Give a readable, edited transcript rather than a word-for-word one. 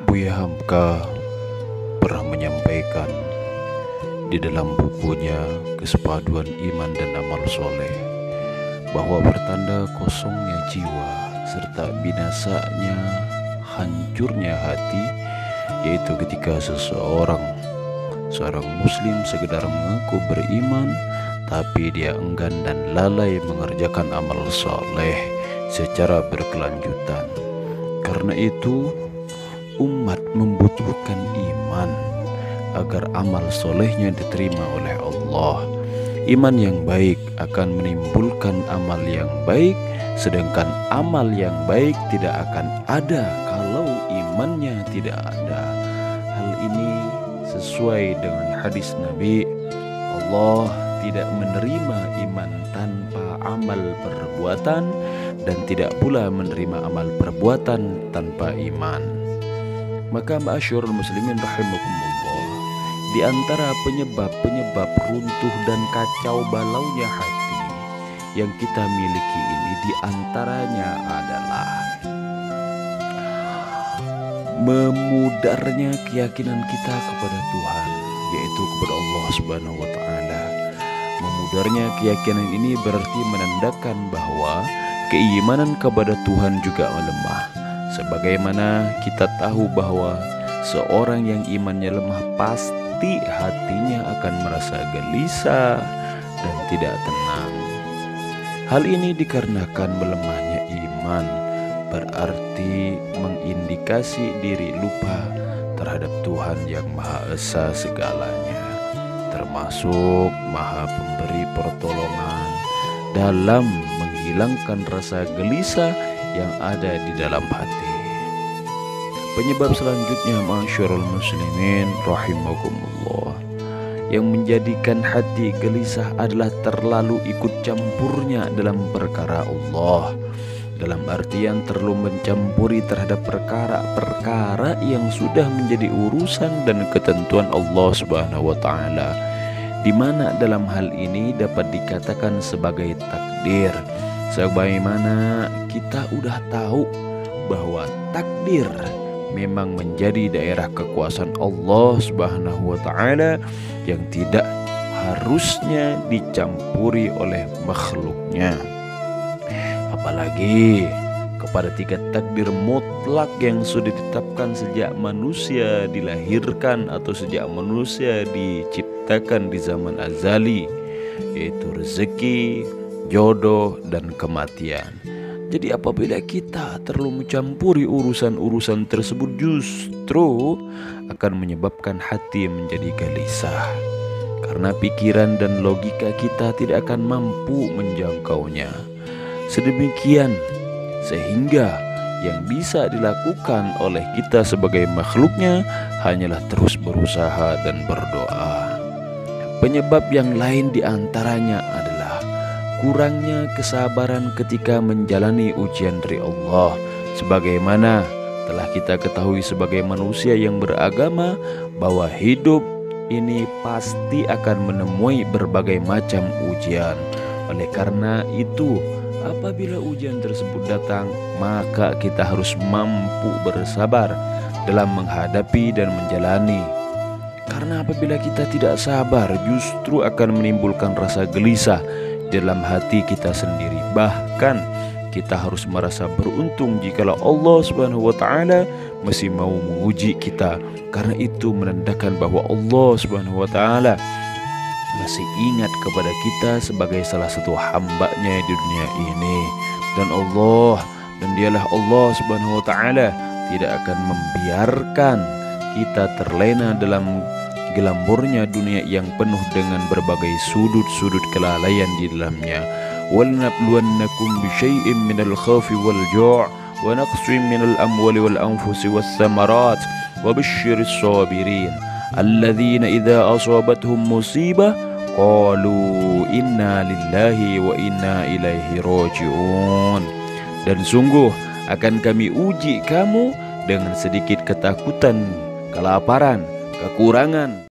Buya Hamka pernah menyampaikan di dalam bukunya Kesepaduan Iman dan Amal Soleh bahwa pertanda kosongnya jiwa serta binasanya hancurnya hati yaitu ketika seorang muslim sekedar mengaku beriman tapi dia enggan dan lalai mengerjakan amal soleh secara berkelanjutan. Karena itu umat membutuhkan iman agar amal solehnya diterima oleh Allah. Iman yang baik akan menimbulkan amal yang baik, sedangkan amal yang baik tidak akan ada kalau imannya tidak ada. Hal ini sesuai dengan hadis Nabi, Allah tidak menerima iman tanpa amal perbuatan dan tidak pula menerima amal perbuatan tanpa iman. Maka ma'asyurul muslimin rahimakumullah, di antara penyebab runtuh dan kacau balaunya hati yang kita miliki ini, di antaranya adalah memudarnya keyakinan kita kepada Tuhan, yaitu kepada Allah Subhanahu wa taala. Memudarnya keyakinan ini berarti menandakan bahwa keimanan kepada Tuhan juga melemah. Sebagaimana kita tahu bahwa seorang yang imannya lemah pasti hatinya akan merasa gelisah dan tidak tenang. Hal ini dikarenakan melemahnya iman, berarti mengindikasi diri lupa terhadap Tuhan yang Maha Esa segalanya, termasuk Maha Pemberi pertolongan dalam menghilangkan rasa gelisah yang ada di dalam hati. Penyebab selanjutnya, ma'asyurul muslimin rahimakumullah, yang menjadikan hati gelisah adalah terlalu ikut campurnya dalam perkara Allah, dalam artian terlalu mencampuri terhadap perkara-perkara yang sudah menjadi urusan dan ketentuan Allah Subhanahu wa taala, di mana dalam hal ini dapat dikatakan sebagai takdir. Sebagaimana kita udah tahu bahwa takdir memang menjadi daerah kekuasaan Allah Subhanahu wa taala yang tidak harusnya dicampuri oleh makhluknya. Apalagi kepada tiga takdir mutlak yang sudah ditetapkan sejak manusia dilahirkan atau sejak manusia diciptakan di zaman azali, yaitu rezeki, jodoh, dan kematian. Jadi apabila kita terlalu mencampuri urusan-urusan tersebut, justru akan menyebabkan hati menjadi gelisah, karena pikiran dan logika kita tidak akan mampu menjangkaunya. Sedemikian sehingga yang bisa dilakukan oleh kita sebagai makhluknya hanyalah terus berusaha dan berdoa. Penyebab yang lain diantaranya adalah kurangnya kesabaran ketika menjalani ujian dari Allah. Sebagaimana telah kita ketahui sebagai manusia yang beragama bahwa hidup ini pasti akan menemui berbagai macam ujian. Oleh karena itu, apabila ujian tersebut datang, maka kita harus mampu bersabar dalam menghadapi dan menjalani. Karena apabila kita tidak sabar, justru akan menimbulkan rasa gelisah dalam hati kita sendiri. Bahkan kita harus merasa beruntung jikalau Allah Subhanahu wa taala masih mau menguji kita, karena itu menandakan bahwa Allah Subhanahu wa taala masih ingat kepada kita sebagai salah satu hambanya di dunia ini. Dan dialah Allah Subhanahu wa taala tidak akan membiarkan kita terlena dalam gelamburnya dunia yang penuh dengan berbagai sudut-sudut kelalaian di dalamnya. وَلْنَبْلُوَنَّكُمْ بِشَيْءٍ مِّنَ الْخَوْفِ وَالْجُوعِ وَنَقْصٍ مِّنَ الْأَمْوَالِ وَالْأَنفُسِ وَالثَّمَرَاتِ وَبَشِّرِ الصَّابِرِينَ الَّذِينَ إِذَا أَصَابَتْهُمْ مُصِيبَةٌ قَالُوا إِنَّا لِلَّهِ وَإِنَّا إِلَيْهِ رَاجِعُونَ. Dan sungguh akan kami uji kamu dengan sedikit ketakutan, kelaparan, kekurangan,